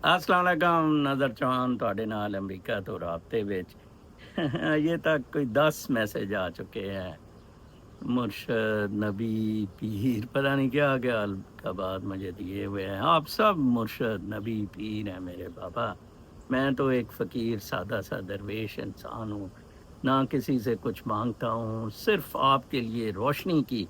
अस्सलाम वालेकुम नज़र चौहान ਤੁਹਾਡੇ ਨਾਲ ਅਮਰੀਕਾ ਤੋਂ ਰਾਬਤੇ ਵਿੱਚ ये तक कोई 10 मैसेज आ चुके हैं मुर्शद नबी पीर पता नहीं क्या क्या का बाद मुझे दिए हुए हैं आप सब मुर्शद नबी पीर हैं मेरे बाबा मैं तो एक फ़कीर सादा सा दरवेश इंसान हूँ ना किसी से कुछ मांगता हूँ सिर्फ आपके लिए रोशनी की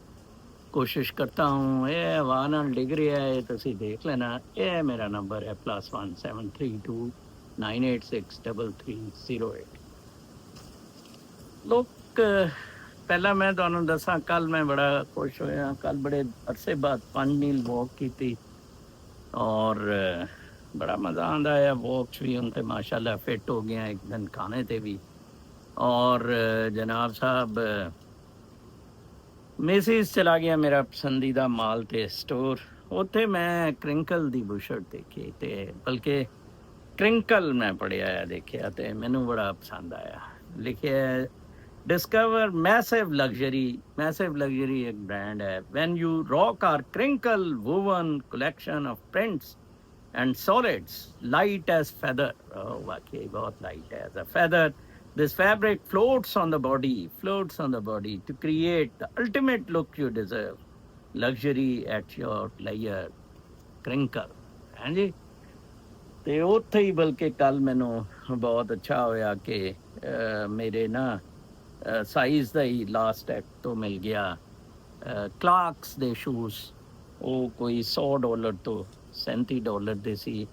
कोशिश करता हूँ ये वाना डिग रहा है तुसी देख लेना ये मेरा नंबर है +1 732 986 3308 लोग पहला मैं ਤੁਹਾਨੂੰ ਦੱਸਾਂ ਕੱਲ ਮੈਂ ਬੜਾ ਖੁਸ਼ ਹੋਇਆ ਕੱਲ ਬੜੇ ਅਰਸੇ ਬਾਅਦ 5 ਮੀਲ ਵਾਕ ਕੀਤੀ ਔਰ बड़ा मज़ा आंदा है वॉक च भी उनते माशाल्लाह फिट हो गया एक दिन खाने ते भी और जनाब साहब मेसीज चला गया मेरा पसंदीदा माल ते स्टोर उत्थे मैं क्रिंकल दी बुशर्ट देखी ते बल्कि क्रिंकल मैं पढ़िया है देखिया ते मैनू बड़ा पसंद आया लिखे डिस्कवर मैसिव लग्जरी एक ब्रांड है when you rock or crinkle woven collection of prints and solids light as feather वाकई बहुत light है as a feather this fabric floats on the body to create the ultimate look you deserve luxury at your layer crinkle हाँ जी ਤੇ ਉੱਥੇ ਹੀ ਬਲਕਿ ਕੱਲ ਮੈਨੂੰ ਬਹੁਤ ਅੱਛਾ ਹੋਇਆ ਕਿ ਮੇਰੇ ਨਾ ਸਾਈਜ਼ ਦਾ ਹੀ ਲਾਸਟ ਐਕਟ ਤੋਂ ਮਿਲ ਗਿਆ ਕਲਾਰਕਸ ਦੇ ਸ਼ੂਜ਼ ਉਹ ਕੋਈ $100 ਤੋਂ $37 ਦੇ ਸੀ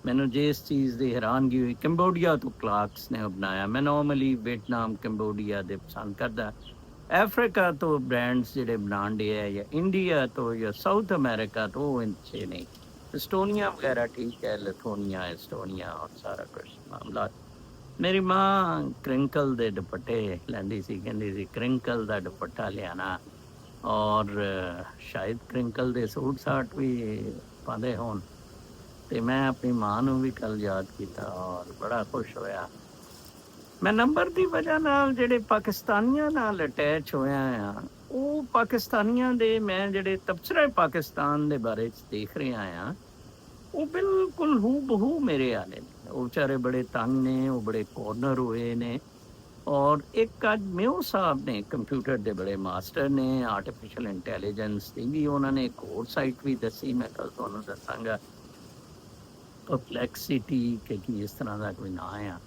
ਮੈਨੂੰ ਜਿਸ ਚੀਜ਼ ਦੀ ਹੈਰਾਨਗੀ ਹੋਈ ਕੰਬੋਡੀਆ ਤੋਂ ਕਲਾਰਕਸ ਨੇ ਬਣਾਇਆ ਮੈਂ ਨਾਰਮਲੀ ਵਿetnam ਕੰਬੋਡੀਆ ਦੇ ਪਸੰਦ ਕਰਦਾ ਅਫਰੀਕਾ ਤੋਂ ਬ੍ਰਾਂਡਸ ਜਿਹੜੇ ਬਣਾਉਂਦੇ ਹੈ ਜਾਂ ਇੰਡੀਆ ਤੋਂ ਜਾਂ ਸਾਊਥ ਅਮਰੀਕਾ ਤੋਂ ਉਹ ਅੱਛੇ ਨਹੀਂ एस्टोनिया वगैरह ठीक है लिथुआनिया एस्टोनिया और सारा कुछ मामला मेरी माँ क्रिंकल दे दुपट्टे लैंदी सी कहती सी क्रिंकल दा दुपट्टा लियाना और शायद क्रिंकल दे सूट साट भी पाते होन ते मैं अपनी माँ नू भी कल याद किया और बड़ा खुश होया मैं नंबर की वजह नाल जेडे पाकिस्तानियां नाल अटैच होया आ ਉਹ ਪਾਕਿਸਤਾਨੀਆਂ ਦੇ ਮੈਂ ਜਿਹੜੇ ਤਬਸਰਾ ਪਾਕਿਸਤਾਨ ਦੇ ਬਾਰੇ 'ਚ ਦੇਖ ਰਿਹਾ ਆ ਉਹ ਬਿਲਕੁਲ ਹੂ ਬਹੂ ਮੇਰੇ ਵਾਲੇ ਨੇ ਉਹ ਵਿਚਾਰੇ ਬੜੇ ਤੰਗ ਨੇ ਉਹ ਬੜੇ ਕੋਰਨਰ ਹੋਏ ਨੇ ਔਰ ਇੱਕ ਅੱਜ ਮਿਓ ਸਾਹਿਬ ਨੇ ਕੰਪਿਊਟਰ ਦੇ ਬੜੇ ਮਾਸਟਰ ਨੇ ਆਰਟੀਫਿਸ਼ੀਅਲ ਇੰਟੈਲੀਜੈਂਸ ਦੀ ਵੀ ਉਹਨਾਂ ਨੇ ਇੱਕ ਹੋਰ ਸਾਈਟ ਵੀ ਦੱਸੀ ਮੈਂ ਕੱਲ ਤੁਹਾਨੂੰ ਦੱਸਾਂਗਾ ਪਰਪਲੈਕਸਿਟੀ ਕਿ ਕੀ ਇਸ ਤਰ੍ਹਾਂ ਦਾ ਕੋਈ ਨਾਂ ਆ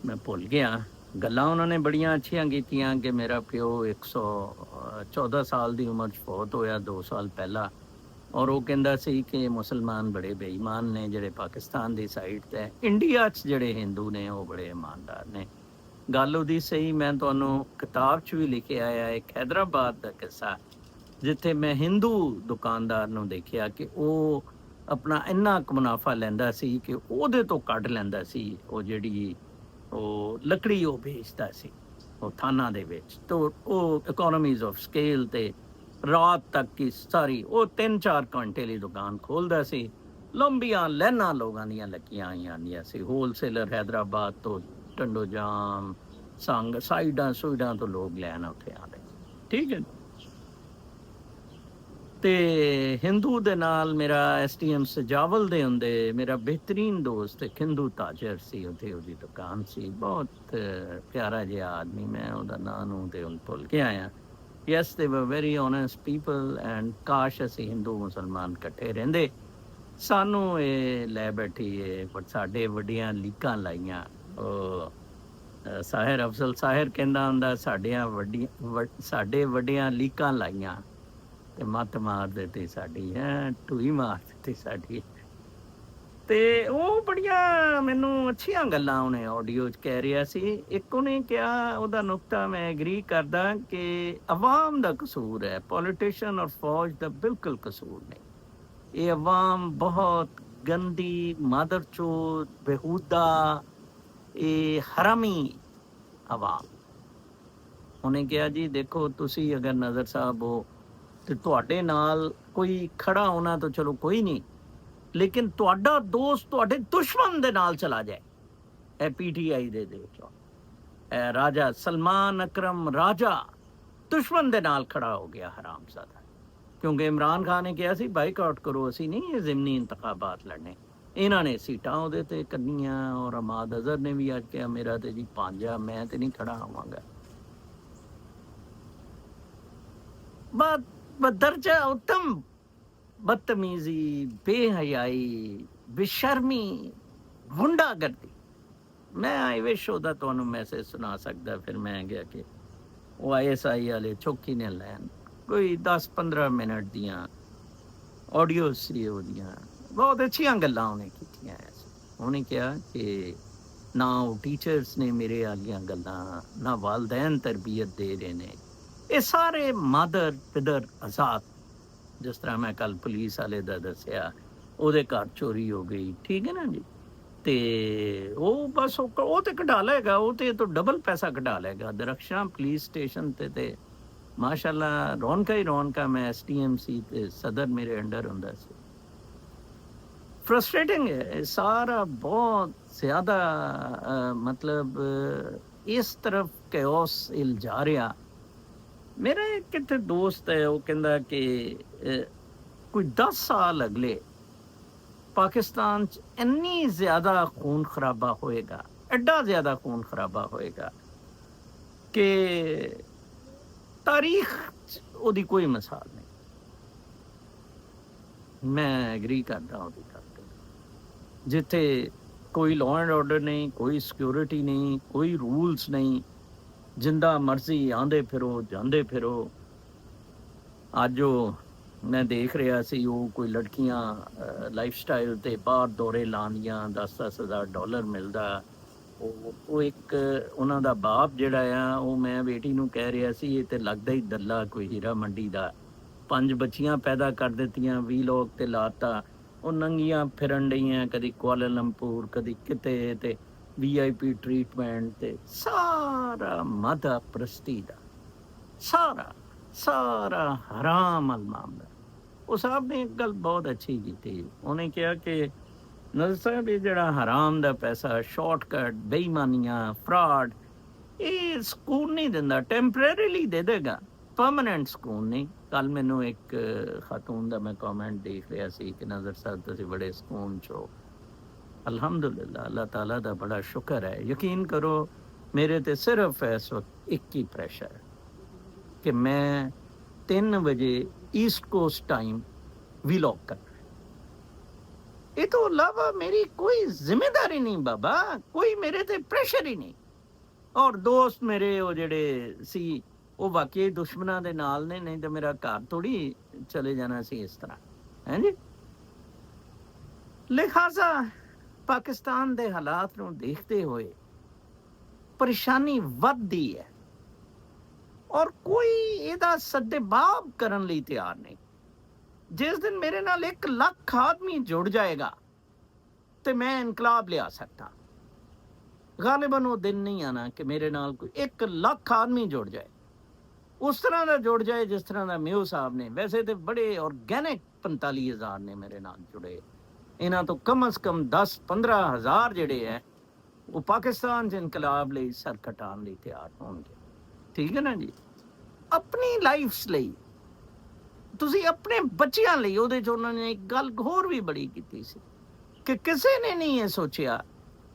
ਮੈਂ ਭੁੱਲ ਗਿਆ ਗੱਲਾਂ ਉਹਨਾਂ ਨੇ ਬੜੀਆਂ ਅੱਛੀਆਂ ਕੀਤੀਆਂ ਕਿ ਮੇਰਾ ਪਿਓ 114 ਸਾਲ ਦੀ ਉਮਰ 'ਚ ਫੌਤ ਹੋਇਆ 2 ਸਾਲ ਪਹਿਲਾਂ ਔਰ ਉਹ ਕਹਿੰਦਾ ਸੀ ਕਿ ਮੁਸਲਮਾਨ ਬੜੇ ਬੇਈਮਾਨ ਨੇ ਜਿਹੜੇ ਪਾਕਿਸਤਾਨ ਦੀ ਸਾਈਡ 'ਤੇ ਇੰਡੀਆ 'ਚ ਜਿਹੜੇ ਹਿੰਦੂ ਨੇ ਉਹ ਬੜੇ ਇਮਾਨਦਾਰ ਨੇ ਗੱਲ ਉਹਦੀ ਸਹੀ ਮੈਂ ਤੁਹਾਨੂੰ ਕਿਤਾਬ 'ਚ ਵੀ ਲਿਖਿਆ ਆਇਆ ਇੱਕ ਹੈਦਰਾਬਾਦ ਦਾ ਕਿੱਸਾ ਜਿੱਥੇ ਮੈਂ ਹਿੰਦੂ ਦੁਕਾਨਦਾਰ ਨੂੰ ਦੇਖਿਆ ਕਿ ਉਹ ਆਪਣਾ ਇੰਨਾ ਕੁ ਮੁਨਾਫਾ ਲੈਂਦਾ ਸੀ ਕਿ ਉਹਦੇ ਤੋਂ ਕੱਢ ਲੈਂਦਾ ਸੀ ਉਹ ਜਿਹੜੀ ਉਹ ਲੱਕੜੀ ਉਹ ਵੇਚਦਾ ਸੀ ਉਹ ਥਾਨਾਂ ਦੇ ਵਿੱਚ ਤਾਂ ਉਹ ਇਕੋਨਮੀਜ਼ ਆਫ ਸਕੇਲ 'ਤੇ ਰਾਤ ਤੱਕ ਕੀ ਸਾਰੀ ਉਹ 3-4 ਘੰਟੇ ਲਈ ਦੁਕਾਨ ਖੋਲ੍ਹਦਾ ਸੀ ਲੰਬੀਆਂ ਲਾਈਨਾਂ ਲੋਕਾਂ ਦੀਆਂ ਲੱਗੀਆਂ ਆਈਆਂ ਹੁੰਦੀਆਂ ਸੀ ਹੋਲਸੇਲਰ ਹੈਦਰਾਬਾਦ ਤੋਂ ਟੰਡੋ ਜਾਮ ਸੰਗ ਸਾਈਡਾਂ ਤੋਂ ਲੋਕ ਲੈਣ ਉੱਥੇ ਆਉਂਦੇ ਠੀਕ ਹੈ ਤੇ ਹਿੰਦੂ ਦੇ ਨਾਲ ਮੇਰਾ STM ਸਜਾਵਲ ਦੇ ਹੁੰਦੇ ਮੇਰਾ ਬਿਹਤਰੀਨ ਦੋਸਤ ਇੱਕ ਹਿੰਦੂ ਤਾਜਰ ਸੀ ਉੱਥੇ ਉਹਦੀ ਦੁਕਾਨ ਸੀ ਬਹੁਤ ਪਿਆਰਾ ਜਿਹਾ ਆਦਮੀ ਮੈਂ ਉਹਦਾ ਨਾਂ ਨੂੰ ਤੇ ਹੁਣ ਭੁੱਲ ਕੇ ਆਇਆ ਯੈਸ ਦੇ ਵਰ ਵੈਰੀ ਓਨੈਸਟ ਪੀਪਲ ਐਂਡ ਕਾਸ਼ ਅਸੀਂ ਹਿੰਦੂ ਮੁਸਲਮਾਨ ਇਕੱਠੇ ਰਹਿੰਦੇ ਸਾਨੂੰ ਇਹ ਲੈ ਬੈਠੀ ਪਰ ਸਾਡੇ ਵੱਡੀਆਂ ਲੀਕਾਂ ਲਾਈਆਂ ਉਹ ਸਾਹਿਰ ਅਫਜ਼ਲ ਸਾਹਿਰ ਕਹਿੰਦਾ ਹੁੰਦਾ ਸਾਡੇ ਵੱਡੀਆਂ ਲੀਕਾਂ ਲਾਈਆਂ ਤੇ ਮੱਤ ਮਾਰ ਦਿੱਤੀ ਸਾਡੀ ਹੈ ਟੂਈ ਮਾਰ ਦਿੱਤੀ ਸਾਡੀ ਤੇ ਉਹ ਬੜੀਆਂ ਮੈਨੂੰ ਅੱਛੀਆਂ ਗੱਲਾਂ ਉਹਨੇ ਆਡੀਓ 'ਚ ਕਹਿ ਰਿਹਾ ਸੀ ਇੱਕ ਉਹਨੇ ਕਿਹਾ ਉਹਦਾ ਨੁਕਤਾ ਮੈਂ ਐਗਰੀ ਕਰਦਾ ਕਿ ਆਵਾਮ ਦਾ ਕਸੂਰ ਹੈ ਪੋਲੀਟੀਸ਼ੀਅਨ ਔਰ ਫੌਜ ਦਾ ਬਿਲਕੁਲ ਕਸੂਰ ਨਹੀਂ ਇਹ ਆਵਾਮ ਬਹੁਤ ਗੰਦੀ ਮਾਦਰਚੋਦ ਬੇਹੂਦਾ ਇਹ ਹਰਾਮੀ ਆਵਾਮ ਉਹਨੇ ਕਿਹਾ ਜੀ ਦੇਖੋ ਤੁਸੀਂ ਅਗਰ ਨਜ਼ਰ ਸਾਹਿਬ ਹੋ ਤੇ ਤੁਹਾਡੇ ਨਾਲ ਕੋਈ ਖੜਾ ਹੋਣਾ ਤਾਂ ਚਲੋ ਕੋਈ ਨਹੀਂ ਲੇਕਿਨ ਤੁਹਾਡਾ ਦੋਸਤ ਤੁਹਾਡੇ ਦੁਸ਼ਮਣ ਦੇ ਨਾਲ ਚਲਾ ਜਾਏ ਇਹ PTI ਦੇ ਵਿੱਚੋਂ ਇਹ ਰਾਜਾ ਸਲਮਾਨ ਅਕਰਮ ਰਾਜਾ ਦੁਸ਼ਮਣ ਦੇ ਨਾਲ ਖੜਾ ਹੋ ਗਿਆ ਹਰਾਮਜ਼ਾਦਾ ਕਿਉਂਕਿ ਇਮਰਾਨ ਖਾਨ ਨੇ ਕਿਹਾ ਸੀ ਬਾਈਕਾਟ ਕਰੋ ਅਸੀਂ ਨਹੀਂ ਇਹ ਜ਼ਿਮਨੀ ਇੰਤਖਾਬਾਤ ਲੜਨੇ ਇਹਨਾਂ ਨੇ ਸੀਟਾਂ ਉਹਦੇ ਤੇ ਕਰਨੀਆਂ ਔਰ ਅਮਾਦ ਅਜ਼ਹਰ ਨੇ ਵੀ ਅੱਜ ਕਿਹਾ ਮੇਰਾ ਤੇ ਜੀ ਪੰਜਾ, ਮੈਂ ਤੇ ਨਹੀਂ ਖੜਾ ਹੋਵਾਂਗਾ। बदर्जा उत्तम बदतमीजी, बेहयाई, बेशर्मी, गुंडागर्दी। मैं आई विश ਉਹਦਾ ਤੁਹਾਨੂੰ ਮੈਸੇਜ ਸੁਣਾ ਸਕਦਾ। ਫਿਰ ਮੈਂ ਗਿਆ ਕਿ ਉਹ ISI ਵਾਲੇ ਚੌਕੀ ਨੇ ਲੈਣ ਕੋਈ 10-15 ਮਿੰਟ ਦੀਆਂ ਆਡੀਓ ਸੀ ਉਹਦੀਆਂ, ਬਹੁਤ ਅੱਛੀਆਂ ਗੱਲਾਂ ਉਹਨੇ ਕੀਤੀਆਂ। ਉਹਨੇ ਕਿਹਾ ਕਿ ਨਾ ਉਹ ਟੀਚਰਸ ਨੇ ਮੇਰੇ ਵਾਲੀਆਂ ਗੱਲਾਂ, ਨਾ ਵਾਲਦੈਨ ਤਰਬੀਅਤ ਦੇ ਰਹੇ ਨੇ, ਇਹ ਸਾਰੇ ਮਦਰ ਪਿਦਰ ਆਜ਼ਾਦ। ਜਿਸ ਤਰ੍ਹਾਂ ਮੈਂ ਕੱਲ ਪੁਲਿਸ ਵਾਲੇ ਦਾ ਦੱਸਿਆ, ਉਹਦੇ ਘਰ ਚੋਰੀ ਹੋ ਗਈ, ਠੀਕ ਹੈ ਨਾ ਜੀ, ਤੇ ਉਹ ਬਸ ਉਹ ਤੇ ਕਢਾ ਲਏਗਾ, ਉਹ ਤੇ ਤੋਂ ਡਬਲ ਪੈਸਾ ਕਢਾ ਲਏਗਾ। ਦਰਖਸ਼ਾਂ ਪੁਲਿਸ ਸਟੇਸ਼ਨ ਤੇ ਮਾਸ਼ਾਅੱਲਾ ਰੌਣਕਾਂ ਹੀ ਰੌਣਕਾਂ। ਮੈਂ STM ਸੀ ਤੇ ਸਦਰ ਮੇਰੇ ਅੰਡਰ ਹੁੰਦਾ ਸੀ। ਫਰਸਟ੍ਰੇਟਿੰਗ ਹੈ ਸਾਰਾ, ਬਹੁਤ ਜ਼ਿਆਦਾ। ਮਤਲਬ ਇਸ ਤਰਫ ਕੈਓਸ ਇਲ ਜਾ ਰਿਹਾ। ਮੇਰਾ ਇੱਕ ਇੱਥੇ ਦੋਸਤ ਹੈ, ਉਹ ਕਹਿੰਦਾ ਕਿ ਕੋਈ 10 ਸਾਲ ਅਗਲੇ ਪਾਕਿਸਤਾਨ 'ਚ ਇੰਨੀ ਜ਼ਿਆਦਾ ਖੂਨ ਖਰਾਬਾ ਹੋਏਗਾ, ਐਡਾ ਜ਼ਿਆਦਾ ਖੂਨ ਖਰਾਬਾ ਹੋਏਗਾ ਕਿ ਤਾਰੀਖ 'ਚ ਉਹਦੀ ਕੋਈ ਮਿਸਾਲ ਨਹੀਂ। ਮੈਂ ਐਗਰੀ ਕਰਦਾ ਉਹਦੀ ਗੱਲ ਤੇ। ਜਿੱਥੇ ਕੋਈ ਲਾਅ ਐਂਡ ਆਰਡਰ ਨਹੀਂ, ਕੋਈ ਸਿਕਿਉਰਿਟੀ ਨਹੀਂ, ਕੋਈ ਰੂਲਸ ਨਹੀਂ, ਜਿੰਦਾ ਮਰਜ਼ੀ ਆਂਦੇ ਫਿਰੋ ਜਾਂਦੇ ਫਿਰੋ। ਅੱਜ ਉਹ ਮੈਂ ਦੇਖ ਰਿਹਾ ਸੀ, ਉਹ ਕੋਈ ਲੜਕੀਆਂ ਲਾਈਫ ਸਟਾਈਲ ਤੇ ਬਾਹਰ ਦੌਰੇ ਲਾਉਂਦੀਆਂ, $10,000 ਮਿਲਦਾ। ਉਹ ਇੱਕ ਉਹਨਾਂ ਦਾ ਬਾਪ ਜਿਹੜਾ ਆ, ਉਹ ਮੈਂ ਬੇਟੀ ਨੂੰ ਕਹਿ ਰਿਹਾ ਸੀ, ਇਹ ਤੇ ਲੱਗਦਾ ਹੀ ਦੱਲਾ ਕੋਈ ਹੀਰਾ ਮੰਡੀ ਦਾ। 5 ਬੱਚੀਆਂ ਪੈਦਾ ਕਰ ਦਿੱਤੀਆਂ, ਵੀਲੋਗ ਤੇ ਲਾਤਾ, ਉਹ ਨੰਗੀਆਂ ਫਿਰਨ ਡਈਆਂ, ਕਦੀ ਕੁਆਲਾਲੰਪੁਰ ਕਦੀ ਕਿਤੇ, ਤੇ VIP ਟ੍ਰੀਟਮੈਂਟ, ਤੇ ਸਾਰਾ ਮਾਦਾ ਪ੍ਰਸਤੀ ਦਾ ਸਾਰਾ ਹਰਾਮ ਮਾਮਲਾ। ਉਹ ਸਾਹਿਬ ਨੇ ਇੱਕ ਗੱਲ ਬਹੁਤ ਅੱਛੀ ਕੀਤੀ। ਉਹਨੇ ਕਿਹਾ ਕਿ ਨਜ਼ਰ ਸਾਹਿਬ, ਇਹ ਜਿਹੜਾ ਹਰਾਮ ਦਾ ਪੈਸਾ, ਸ਼ਾਰਟਕਟ, ਬੇਈਮਾਨੀਆਂ, ਫਰਾਡ, ਇਹ ਸਕੂਨ ਨਹੀਂ ਦਿੰਦਾ। ਟੈਂਪਰੇਰੀਲੀ ਦੇ ਦੇਗਾ, ਪਰਮਾਨੈਂਟ ਸਕੂਨ ਨਹੀਂ। ਕੱਲ ਮੈਨੂੰ ਇੱਕ ਖਾਤੂਨ ਦਾ ਮੈਂ ਕਮੈਂਟ ਦੇਖ ਰਿਹਾ ਸੀ ਕਿ ਨਜ਼ਰ ਸਾਹਿਬ ਤੁਸੀਂ ਬੜੇ ਸਕੂਨ 'ਚ ਹੋ। ਅਲਹਮਦੁਲਿਲਾ, ਅੱਲਾਹ ਤਾਲਾ ਦਾ ਬੜਾ ਸ਼ੁਕਰ ਹੈ। ਯਕੀਨ ਕਰੋ, ਮੇਰੇ ਤੇ ਸਿਰਫ ਇਸ ਵਕਤ ਇੱਕ ਹੀ ਪ੍ਰੈਸ਼ਰ ਕਿ ਮੈਂ 3 ਵਜੇ ਈਸਟ ਕੋਸਟ ਟਾਈਮ ਵੀਲੌਗ ਕਰਨਾ। ਇਹ ਤੋਂ ਇਲਾਵਾ ਮੇਰੀ ਕੋਈ ਜ਼ਿੰਮੇਦਾਰੀ ਨਹੀਂ ਬਾਬਾ, ਕੋਈ ਮੇਰੇ ਤੇ ਪ੍ਰੈਸ਼ਰ ਹੀ ਨਹੀਂ। ਔਰ ਦੋਸਤ ਮੇਰੇ ਉਹ ਜਿਹੜੇ ਸੀ, ਉਹ ਵਾਕਈ ਦੁਸ਼ਮਣਾਂ ਦੇ ਨਾਲ ਨੇ, ਨਹੀਂ ਤਾਂ ਮੇਰਾ ਘਰ ਥੋੜੀ ਚਲੇ ਜਾਣਾ ਸੀ ਇਸ ਤਰ੍ਹਾਂ, ਹੈ ਜੀ। ਲਿਹਾਜ਼ਾ ਪਾਕਿਸਤਾਨ ਦੇ ਹਾਲਾਤ ਨੂੰ ਦੇਖਦੇ ਹੋਏ ਪਰੇਸ਼ਾਨੀ ਵੱਧਦੀ ਹੈ ਔਰ ਕੋਈ ਇਹਦਾ ਸੱਦੇਬਾਬ ਕਰਨ ਲਈ ਤਿਆਰ ਨਹੀਂ। ਜਿਸ ਦਿਨ ਮੇਰੇ ਨਾਲ 1 ਲੱਖ ਆਦਮੀ ਜੁੜ ਜਾਏਗਾ ਤੇ ਮੈਂ ਇਨਕਲਾਬ ਲਿਆ ਸਕਦਾ। ਗਾਲਿਬਨ ਉਹ ਦਿਨ ਨਹੀਂ ਆਣਾ ਕਿ ਮੇਰੇ ਨਾਲ ਕੋਈ 1 ਲੱਖ ਆਦਮੀ ਜੁੜ ਜਾਏ, ਉਸ ਤਰ੍ਹਾਂ ਦਾ ਜੁੜ ਜਾਏ ਜਿਸ ਤਰ੍ਹਾਂ ਦਾ ਮਿਓ ਸਾਹਿਬ ਨੇ। ਵੈਸੇ ਤੇ ਬੜੇ ਔਰਗੈਨਿਕ 45,000 ਨੇ ਮੇਰੇ ਨਾਲ ਜੁੜੇ। ਇਹਨਾਂ ਤੋਂ ਕਮ ਅਜ਼ ਕਮ 10-15 ਹਜ਼ਾਰ ਜਿਹੜੇ ਹੈ ਉਹ ਪਾਕਿਸਤਾਨ 'ਚ ਇਨਕਲਾਬ ਲਈ ਸਰ ਕਟਾਉਣ ਲਈ ਤਿਆਰ ਹੋਣਗੇ। ਠੀਕ ਹੈ ਨਾ ਜੀ। ਆਪਣੀ ਲਾਈਫ ਲਈ, ਤੁਸੀਂ ਆਪਣੇ ਬੱਚਿਆਂ ਲਈ, ਉਹਦੇ 'ਚ ਉਹਨਾਂ ਨੇ ਇੱਕ ਗੱਲ ਹੋਰ ਵੀ ਬੜੀ ਕੀਤੀ ਸੀ ਕਿ ਕਿਸੇ ਨੇ ਨਹੀਂ ਇਹ ਸੋਚਿਆ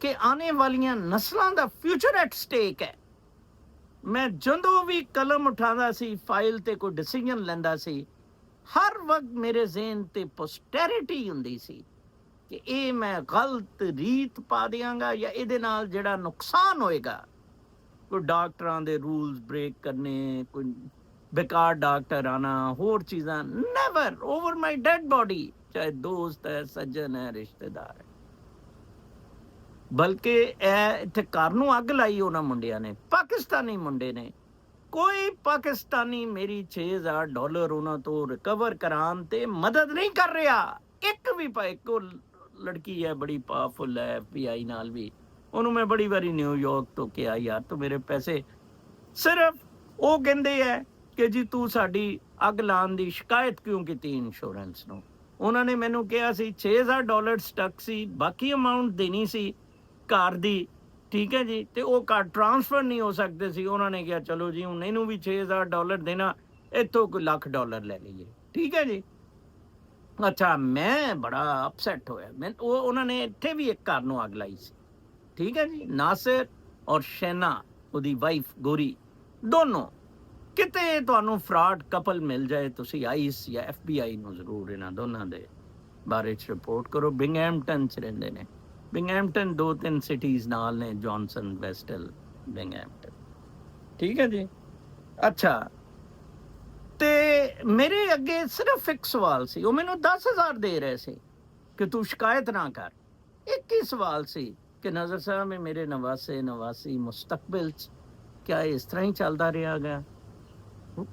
ਕਿ ਆਉਣੇ ਵਾਲੀਆਂ ਨਸਲਾਂ ਦਾ ਫਿਊਚਰ ਐਟ ਸਟੇਕ ਹੈ। ਮੈਂ ਜਦੋਂ ਵੀ ਕਲਮ ਉਠਾਉਂਦਾ ਸੀ, ਫਾਈਲ ਤੇ ਕੋਈ ਡਿਸੀਜਨ ਲੈਂਦਾ ਸੀ, ਹਰ ਵਕਤ ਮੇਰੇ ਜ਼ਿਹਨ ਤੇ ਪੋਸਟੈਰਿਟੀ ਹੁੰਦੀ ਸੀ ਕਿ ਇਹ ਮੈਂ ਗਲਤ ਰੀਤ ਪਾ ਦਿਆਂਗਾ ਜਾਂ ਇਹਦੇ ਨਾਲ ਜਿਹੜਾ ਨੁਕਸਾਨ ਹੋਏਗਾ। ਕੋਈ ਡਾਕਟਰਾਂ ਦੇ ਰੂਲਸ ਬ੍ਰੇਕ ਕਰਨੇ, ਕੋਈ ਬੇਕਾਰ ਡਾਕਟਰ ਆਣਾ, ਹੋਰ ਚੀਜ਼ਾਂ, never over my dead body. ਚਾਹੇ ਦੋਸਤ ਹੈ, ਸੱਜਣ ਹੈ, ਰਿਸ਼ਤੇਦਾਰ ਹੈ। ਬਲਕਿ ਇਹ ਇੱਥੇ ਘਰ ਨੂੰ ਅੱਗ ਲਾਈ ਉਹਨਾਂ ਮੁੰਡਿਆਂ ਨੇ, ਪਾਕਿਸਤਾਨੀ ਮੁੰਡੇ ਨੇ। ਕੋਈ ਪਾਕਿਸਤਾਨੀ ਮੇਰੀ $6,000 ਉਹਨਾਂ ਤੋਂ ਰਿਕਵਰ ਕਰਾਉਣ ਤੇ ਮਦਦ ਨਹੀਂ ਕਰ ਰਿਹਾ। ਇੱਕ ਵੀ ਇੱਕੋ ਲੜਕੀ ਹੈ, ਬੜੀ ਪਾਵਰਫੁਲ ਹੈ, FBI ਨਾਲ ਵੀ। ਉਹਨੂੰ ਮੈਂ ਬੜੀ ਵਾਰੀ ਨਿਊਯਾਰਕ ਤੋਂ ਕਿਹਾ, ਯਾਰ ਤੂੰ ਮੇਰੇ ਪੈਸੇ, ਸਿਰਫ ਉਹ ਕਹਿੰਦੇ ਹੈ ਕਿ ਜੀ ਤੂੰ ਸਾਡੀ ਅੱਗ ਲਾਉਣ ਦੀ ਸ਼ਿਕਾਇਤ ਕਿਉਂ ਕੀਤੀ ਇੰਸ਼ੋਰੈਂਸ ਨੂੰ। ਉਹਨਾਂ ਨੇ ਮੈਨੂੰ ਕਿਹਾ ਸੀ $6,000 ਸਟਕ ਸੀ, ਬਾਕੀ ਅਮਾਊਂਟ ਦੇਣੀ ਸੀ ਘਰ ਦੀ, ਠੀਕ ਹੈ ਜੀ, ਤੇ ਉਹ ਘਰ ਟਰਾਂਸਫਰ ਨਹੀਂ ਹੋ ਸਕਦੇ ਸੀ। ਉਹਨਾਂ ਨੇ ਕਿਹਾ ਚਲੋ ਜੀ ਹੁਣ ਇਹਨੂੰ ਵੀ $6,000 ਦੇਣਾ, ਇੱਥੋਂ ਕੋਈ $1,00,000 ਲੈ ਲਈਏ, ਠੀਕ ਹੈ ਜੀ। ਅੱਛਾ, ਮੈਂ ਬੜਾ ਅਪਸੈਟ ਹੋਇਆ। ਉਹਨਾਂ ਨੇ ਇੱਥੇ ਵੀ ਇੱਕ ਘਰ ਨੂੰ ਅੱਗ ਲਾਈ ਸੀ, ਠੀਕ ਹੈ ਜੀ। ਨਾਸਿਰ ਔਰ ਸ਼ੈਨਾ ਉਹਦੀ ਵਾਈਫ ਗੋਰੀ, ਦੋਨੋਂ। ਕਿਤੇ ਤੁਹਾਨੂੰ ਫਰਾਡ ਕਪਲ ਮਿਲ ਜਾਏ, ਤੁਸੀਂ ਆਈਸ ਜਾਂ FBI ਨੂੰ ਜ਼ਰੂਰ ਇਹਨਾਂ ਦੋਨਾਂ ਦੇ ਬਾਰੇ 'ਚ ਰਿਪੋਰਟ ਕਰੋ। ਬਿੰਗਹੈਮਪਟਨ 'ਚ ਰਹਿੰਦੇ ਨੇ। ਬਿੰਗਹੈਮਪਟਨ 2-3 ਸਿਟੀਜ਼ ਨਾਲ ਨੇ, ਜੌਨਸਨ, ਵੈਸਟਲ, ਬਿੰਗਹੈਮਪਟਨ, ਠੀਕ ਹੈ ਜੀ। ਅੱਛਾ, ਤੇ ਮੇਰੇ ਅੱਗੇ ਸਿਰਫ ਇੱਕ ਸਵਾਲ ਸੀ। ਉਹ ਮੈਨੂੰ 10,000 ਦੇ ਰਹੇ ਸੀ ਕਿ ਤੂੰ ਸ਼ਿਕਾਇਤ ਨਾ ਕਰ। ਇੱਕ ਹੀ ਸਵਾਲ ਸੀ ਕਿ ਨਜ਼ਰ ਸਾਹਿਬ ਇਹ ਮੇਰੇ ਨਵਾਸੀ ਮੁਸਤਕਬਲ 'ਚ ਕਿਆ ਇਸ ਤਰ੍ਹਾਂ ਹੀ ਚੱਲਦਾ ਰਿਹਾ ਗਾ?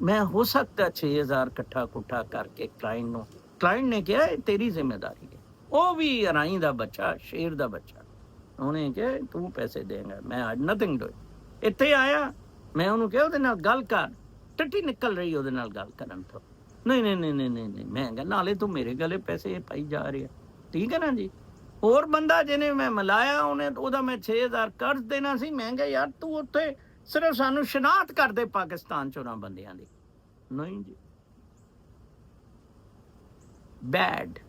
ਮੈਂ ਹੋ ਸਕਦਾ 6,000 ਇਕੱਠਾ ਕੁੱਠਾ ਕਰਕੇ ਕਲਾਇੰਟ ਨੇ ਕਿਹਾ ਇਹ ਤੇਰੀ ਜ਼ਿੰਮੇਦਾਰੀ ਹੈ। ਉਹ ਵੀ ਅਰਾਈ ਦਾ ਬੱਚਾ, ਸ਼ੇਰ ਦਾ ਬੱਚਾ, ਉਹਨੇ ਕਿਹਾ ਤੂੰ ਪੈਸੇ ਦੇਗਾ। ਮੈਂ ਅੱਜ ਨਥਿੰਗ ਡੂ। ਇੱਥੇ ਆਇਆ, ਮੈਂ ਉਹਨੂੰ ਕਿਹਾ ਉਹਦੇ ਨਾਲ ਗੱਲ ਕਰ, ਟੱਟੀ ਨਿਕਲ ਰਹੀ ਉਹਦੇ ਨਾਲ ਗੱਲ ਕਰਨ ਤੋਂ। ਨਹੀਂ ਨਹੀਂ ਨਹੀਂ ਨਹੀਂ ਨਹੀਂ ਨਹੀਂ, ਮੈਂ ਕਿਹਾ ਨਾਲੇ ਤੂੰ ਮੇਰੇ ਗਲੇ ਪੈਸੇ ਪਾਈ ਜਾ ਰਿਹਾ, ਠੀਕ ਹੈ ਨਾ ਜੀ। ਹੋਰ ਬੰਦਾ ਜਿਹਨੇ ਮੈਂ ਮਿਲਾਇਆ, ਉਹਦਾ ਮੈਂ 6,000 ਕਰਜ਼ ਦੇਣਾ ਸੀ। ਮੈਂ ਕਿਹਾ ਯਾਰ ਤੂੰ ਉੱਥੇ ਸਿਰਫ ਸਾਨੂੰ ਸ਼ਨਾਖਤ ਕਰਦੇ ਪਾਕਿਸਤਾਨ 'ਚ ਉਹਨਾਂ ਬੰਦਿਆਂ ਦੀ। ਨਹੀਂ ਜੀ, bad,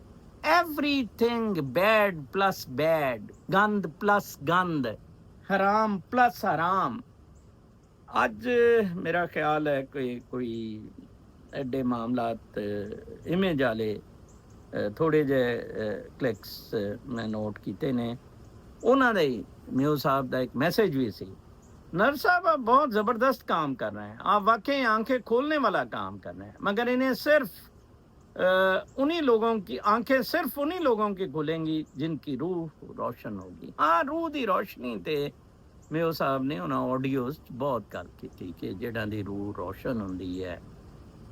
everything bad plus bad, ਗੰਦ ਪਲੱਸ ਗੰਦ, ਹਰਾਮ ਪਲੱਸ ਹਰਾਮ। ਅੱਜ ਮੇਰਾ ਖਿਆਲ ਹੈ ਕੋਈ ਐਡੇ ਮਾਮਲਾਤ ਇਮੇਜ ਵਾਲੇ ਥੋੜੇ ਜਿਹੇ ਕਲਿੱਕਸ ਮੈਂ ਨੋਟ ਕੀਤੇ ਨੇ। ਉਹਨਾਂ ਦਾ ਹੀ ਮਿਓ ਸਾਹਿਬ ਦਾ ਇੱਕ ਮੈसेज भी सी, नर साहब आप बहुत ज़बरदस्त काम कर रहे हैं, आप वाकई आंखें खोलने वाला काम कर रहे हैं, मगर इन्हें सिर्फ उन्हीं लोगों की आंखें सिर्फ उन्हीं लोगों की खुलेंगी जिनकी रूह रोशन होगी। हाँ, रूह ਦੀ ਰੋਸ਼ਨੀ ਤੇ ਮਿਓ ਸਾਹਿਬ ਨੇ ਉਹਨਾਂ ਆਡੀਓਜ਼ ਬਹੁਤ ਗੱਲ ਕੀਤੀ ਕਿ ਜਿਹਨਾਂ ਦੀ ਰੂਹ ਰੋਸ਼ਨ ਹੁੰਦੀ ਹੈ,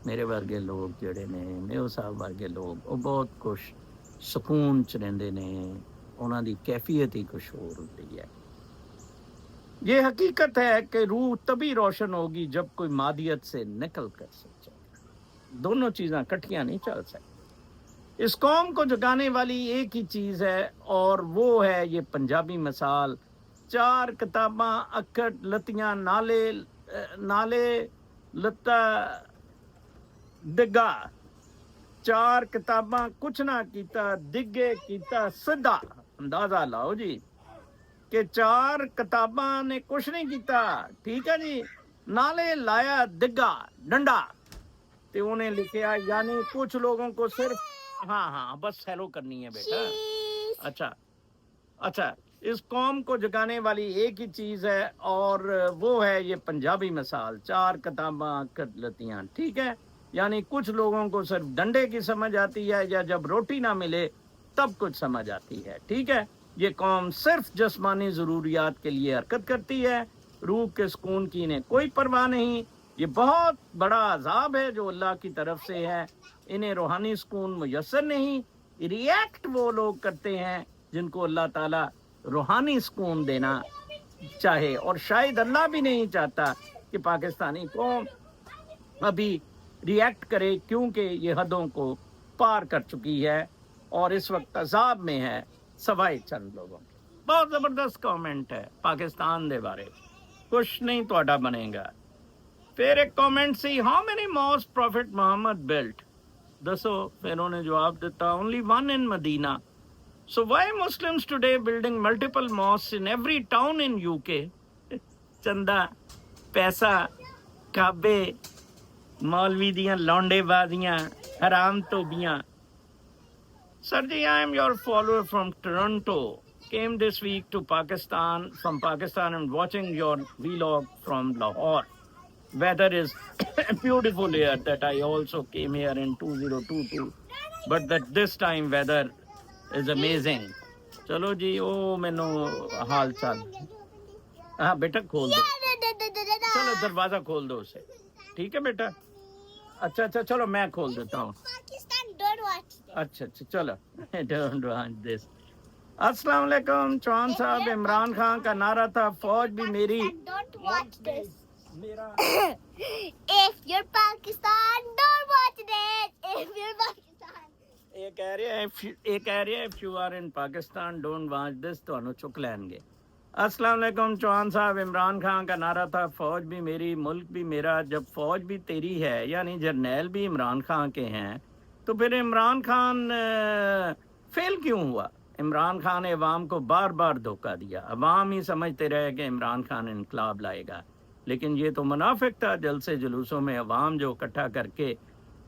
ਮੇਰੇ ਵਰਗੇ ਲੋਕ ਜਿਹੜੇ ਨੇ, ਮਿਓ ਸਾਹਿਬ ਵਰਗੇ ਲੋਕ, ਉਹ ਬਹੁਤ ਕੁਛ ਸਕੂਨ 'ਚ ਰਹਿੰਦੇ ਨੇ, ਉਹਨਾਂ ਦੀ ਕੈਫੀਅਤ ਹੀ ਕੁਛ ਹੋਰ ਹੁੰਦੀ ਹੈ। ये हकीकत है कि रूह तभी रोशन होगी जब कोई मादियत से निकल कर सके। दोनों चीज़ें इकट्ठियां नहीं चल सकती। इस कौम को जगाने वाली एक ही चीज़ है और वो है ये पंजाबी मिसाल। 4 किताबां अक्खड़ लतियां नाले लता डिगा, 4 किताबां कुछ ना कीता, डिगे कीता सिद्धा। अंदाजा लाओ जी कि 4 किताबां ने कुछ नहीं किया, ठीक है जी, नाले लाया डिगा डंडा, ते उन्हें लिखा यानी कुछ लोगों को सिर्फ, हाँ हाँ बस हेलो करनी है बेटा। अच्छा अच्छा, इस कौम को जगाने वाली एक ही चीज है और वो है ये पंजाबी मिसाल। 4 किताबां कर लतियां, ठीक है, यानी कुछ लोगों को सिर्फ डंडे की समझ आती है या जब रोटी ना मिले तब कुछ समझ आती है, ठीक है। ये कौम सिर्फ जिस्मानी ज़रूरियात के लिए हरकत करती है, रूह के सुकून की इन्हें कोई परवाह नहीं। ये बहुत बड़ा अजाब है जो अल्लाह की तरफ से है, इन्हें रूहानी सुकून मुयस्सर नहीं। रिएक्ट वो लोग करते हैं जिनको अल्लाह ताला रूहानी सुकून देना चाहे, और शायद अल्लाह भी नहीं चाहता कि पाकिस्तानी कौम अभी रिएक्ट करे, क्योंकि ये हदों को पार कर चुकी है और इस वक्त अजाब में है सवाए चंद लोगों के। बहुत ज़बरदस्त कमेंट है पाकिस्तान दे बारे, कुछ नहीं ਤੁਹਾਡਾ ਬਣੇਗਾ। फिर एक कमेंट सी, how many mosque prophet Muhammad built, दसो। फिर उन्होंने जवाब दिता, only 1 in Medina. So why Muslims today building multiple mosques in every town in UK? चंदा, पैसा, काबे, मौलवी दियां लौंडेबाजियां, हराम तोबियां। Sarji, I am your follower from Toronto. Came this week to Pakistan, from Pakistan, and watching your vlog from Lahore. Weather is beautiful here. That I also came here in 2022, but that this time weather is amazing. चलो जी, ओ मैनू हाल चाल। हाँ बेटा खोल दो, चलो दरवाजा खोल दो उसे, ठीक है बेटा। अच्छा अच्छा, चलो मैं खोल देता हूँ। अच्छा अच्छा, चलो डोंट वॉच दिस। अस्सलाम वालेकुम चौहान साहब, इमरान खान का नारा था फौज भी मेरी। Don't watch this. मेरा If you're Pakistan, don't watch this. If you're Pakistan. ये कह रहे हैं if you are in Pakistan, don't watch this, ਤੁਹਾਨੂੰ ਚੁੱਕ ਲੈਣਗੇ। अस्सलाम वालेकुम चौहान साहब, इमरान खान का नारा था फौज भी मेरी मुल्क भी मेरा। जब फौज भी तेरी है, यानी जर्नैल भी इमरान खान के हैं, تو پھر عمران خان فیل کیوں ہوا؟ عمران خان نے عوام کو بار بار دھوکہ دیا، عوام ہی سمجھتے رہے کہ عمران خان انقلاب لائے گا، لیکن یہ تو منافق تھا۔ جلسے جلوسوں میں عوام جو اکٹھا کر کے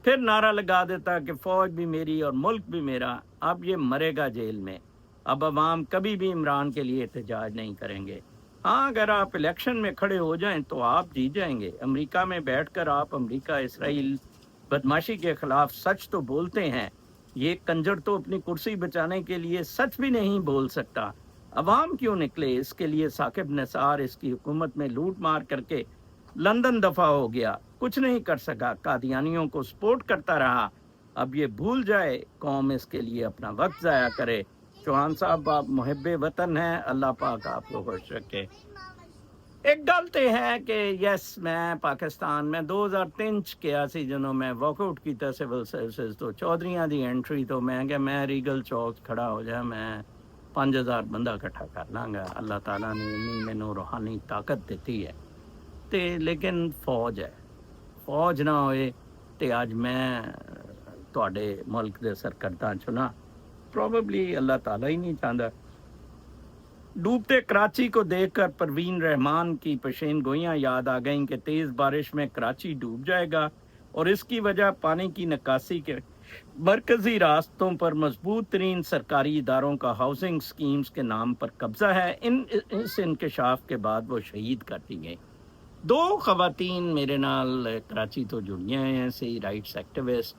پھر نعرہ لگا دیتا کہ فوج بھی میری اور ملک بھی میرا، اب یہ مرے گا جیل میں۔ اب عوام کبھی بھی عمران کے لیے احتجاج نہیں کریں گے۔ ہاں، اگر آپ الیکشن میں کھڑے ہو جائیں تو آپ جیت جائیں گے۔ امریکہ میں بیٹھ کر آپ امریکہ اسرائیل بدماشی کے خلاف سچ تو بولتے ہیں، یہ کنجر تو اپنی کرسی بچانے کے لیے سچ بھی نہیں بول سکتا۔ عوام کیوں نکلے؟ اس کے لیے ثاقب نثار اس کی حکومت میں لوٹ مار کر کے لندن دفع ہو گیا، کچھ نہیں کر سکا، قادیانیوں کو سپورٹ کرتا رہا۔ اب یہ بھول جائے قوم اس کے لیے اپنا وقت ضائع کرے۔ چوہان صاحب آپ محب وطن ہیں، اللہ پاک آپ کو خوش رکھے۔ ایک گل تو ہے کہ یس میں پاکستان میں 2003 کیا سی جنوں میں واک آؤٹ کیتا سول سروسز تو چودھریاں دی انٹری تو میں ریگل چوک کھڑا ہو جا، میں 5000 بندہ اکٹھا کر لاں گا۔ اللہ تعالیٰ نے انی مینوں روحانی طاقت دیتی ہے تے، لیکن فوج ہے، فوج نہ ہوئے تے اج میں تواڈے ملک دے سرکردہ چنا پروبیبلی اللہ تعالیٰ ہی نہیں چاہتا۔ ڈوبتے کراچی کو دیکھ کر پروین رحمان کی پیشین گوئیاں یاد آ گئیں کہ تیز بارش میں کراچی ڈوب جائے گا، اور اس کی وجہ پانی کی نکاسی کے مرکزی راستوں پر مضبوط ترین سرکاری اداروں کا ہاؤسنگ سکیمز کے نام پر قبضہ ہے۔ اس انکشاف کے بعد وہ شہید کر دی گئیں۔ دو خواتین میرے نال کراچی تو جڑیاں ہیں سی رائٹس ایکٹیوسٹ،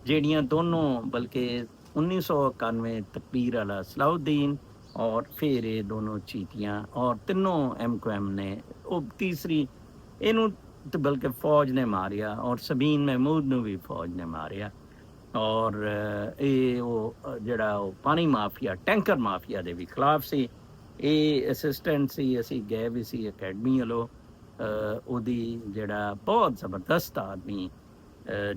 جیڑیاں دونوں بلکہ 1991 تکبیر علی صلاح الدین اور پھر یہ دونوں چیتیاں، اور تینوں ایم کو ایم نے، وہ تیسری اینوں تو بلکہ فوج نے ماریا، اور سبین محمود نو بھی فوج نے ماریا۔ اور یہ وہ جڑا وہ پانی مافیا، ٹینکر مافیا دے بھی خلاف سی۔ یہ اسسٹنٹ سی، اسی گئے بھی سی اکیڈمی والوں، اودی جڑا بہت زبردست آدمی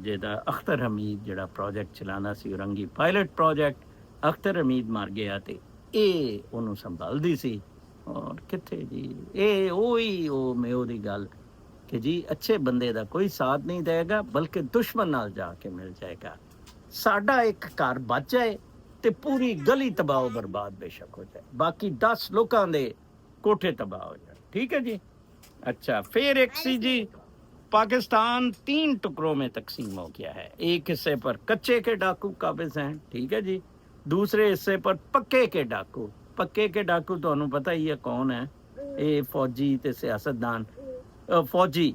جہاں اختر حمید جڑا پروجیکٹ چلانا سی اورنگی پائلٹ پروجیکٹ، اختر حمید مر گیا تے اے انہوں سنبھال دی سی۔ اور کتھے جی اے وہی وہ میو دی گل کہ جی اچھے بندے دا کوئی ساتھ نہیں دے گا بلکہ دشمن نال جا کے مل جائے گا۔ ساڈا ایک گھر بچ جائے تے پوری گلی تباہ و برباد بے شک ہو جائے، باقی 10 لوکاں دے کوٹھے تباہ ہو جائے، ٹھیک ہے جی۔ اچھا پھر ایک سی جی، پاکستان 3 ٹکڑوں میں تقسیم ہو گیا ہے۔ ایک حصے پر کچے کے ڈاکو قابض ہیں، ٹھیک ہے جی، دوسرے حصے پر پکے کے ڈاکو۔ پکے کے ڈاکو تو انہوں پتہ ہی ہے کون ہے، اے فوجی تے سیاستدان فوجی،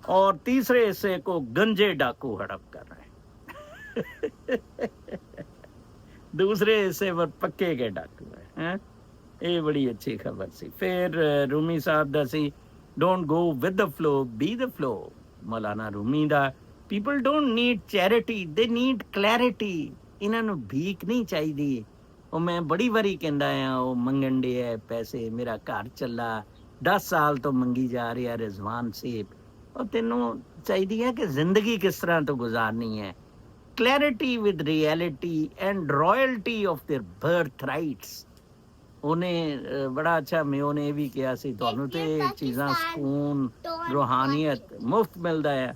اور تیسرے حصے کو گنجے ڈاکو ہڑپ کر رہے ہیں دوسرے حصے پر پکے کے ڈاکو ہیں۔ یہ بڑی اچھی خبر سی۔ پھر رومی صاحب دا سی don't go with the flow be the flow, Maulana Rumi دا people don't need charity they need clarity, انہاں نوں بھیک نہیں چاہیے۔ وہ میں بڑی واری کہندا ہاں وہ منگن ڈے ہے پیسے، میرا گھر چلا 10 سال تو منگی جا رہی ہے رضوان سیب، اور تینوں چاہیے کہ زندگی کس طرح تو گزارنی ہے۔ Clarity with reality and royalty of their birth rights. انہیں بڑا اچھا میو نے بھی کیا سی تانوں تے چیزاں سکون روحانیت مفت ملدا ہے۔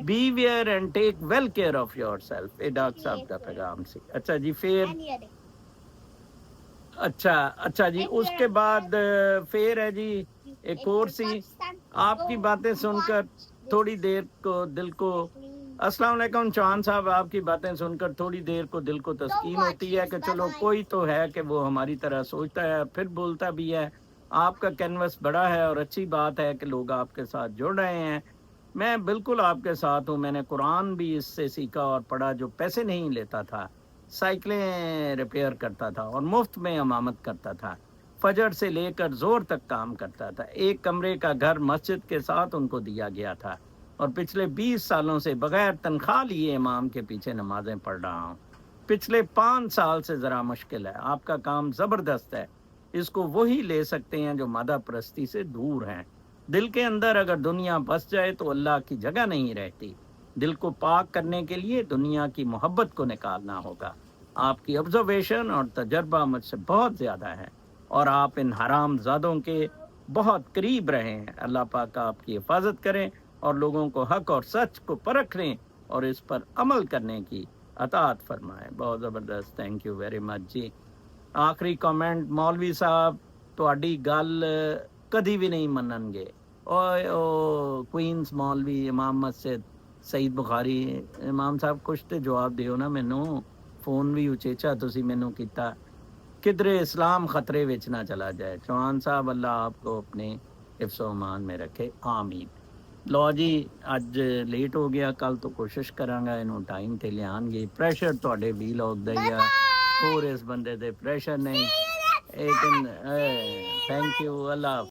Be aware and take well care of yourself, یہ ڈاکٹر صاحب کا پیغام سی۔ اچھا جی پھر اچھا جی اس کے بعد پھر ہے جی ایک اور سی، آپ کی باتیں سن کر تھوڑی دیر کو دل کو، السلام علیکم چوہان صاحب، آپ کی باتیں سن کر تھوڑی دیر کو دل کو تسکین ہوتی ہے کہ چلو کوئی تو ہے کہ وہ ہماری طرح سوچتا ہے پھر بولتا بھی ہے۔ آپ کا کینوس بڑا ہے اور اچھی بات ہے کہ لوگ آپ کے ساتھ جڑ رہے ہیں۔ میں بالکل آپ کے ساتھ ہوں، میں نے قرآن بھی اس سے سیکھا اور پڑھا، جو پیسے نہیں لیتا تھا، سائیکلیں ریپیئر کرتا تھا اور مفت میں امامت کرتا تھا، فجر سے لے کر زور تک کام کرتا تھا۔ ایک کمرے کا گھر مسجد کے ساتھ ان کو دیا گیا تھا، اور پچھلے 20 سالوں سے بغیر تنخواہ لیے امام کے پیچھے نمازیں پڑھ رہا ہوں۔ پچھلے 5 سال سے ذرا مشکل ہے، آپ کا کام زبردست ہے، اس کو وہی لے سکتے ہیں جو مادہ پرستی سے دور ہیں۔ دل کے اندر اگر دنیا بس جائے تو اللہ کی جگہ نہیں رہتی۔ دل کو پاک کرنے کے لیے دنیا کی محبت کو نکالنا ہوگا۔ آپ کی آبزرویشن اور تجربہ مجھ سے بہت زیادہ ہے، اور آپ ان حرام زادوں کے بہت قریب رہے ہیں۔ اللہ پاک آپ کی حفاظت کریں اور لوگوں کو حق اور سچ کو پرکھنے और इस पर अमल करने की अतात फरमाए। बहुत ज़बरदस्त, थैंक यू वेरी मच जी। आखिरी कमेंट, मौलवी साहब ਤੁਹਾਡੀ ਗੱਲ ਕਦੀ ਵੀ ਨਹੀਂ ਮੰਨਣਗੇ। ਓਏ ਓ ਕੁਈਨਸ ਮੌਲਵੀ, ਇਮਾਮ ਮਸਜਿਦ ਸਈਦ ਬੁਖਾਰੀ, ਇਮਾਮ ਸਾਹਿਬ ਕੁਛ ਤੇ ਜਵਾਬ ਦਿਓ ਨਾ ਮੈਨੂੰ। ਫੋਨ ਵੀ ਉਚੇਚਾ ਤੁਸੀਂ ਮੈਨੂੰ ਕੀਤਾ। किधरे इस्लाम खतरे विच ना चला जाए। चौहान साहब अल्लाह आपको अपने हिफ्ज़ अमान में रखे, आमीन। लो जी, अज लेट हो गया, कल तो कोशिश करांगा इनू टाइम ते लियाणगे। प्रैशर तुहाडे भी लोग दा ही आ, होर इस बंदे ते प्रैशर नहीं। थैंक यू, अल्लाह हाफ़िज़।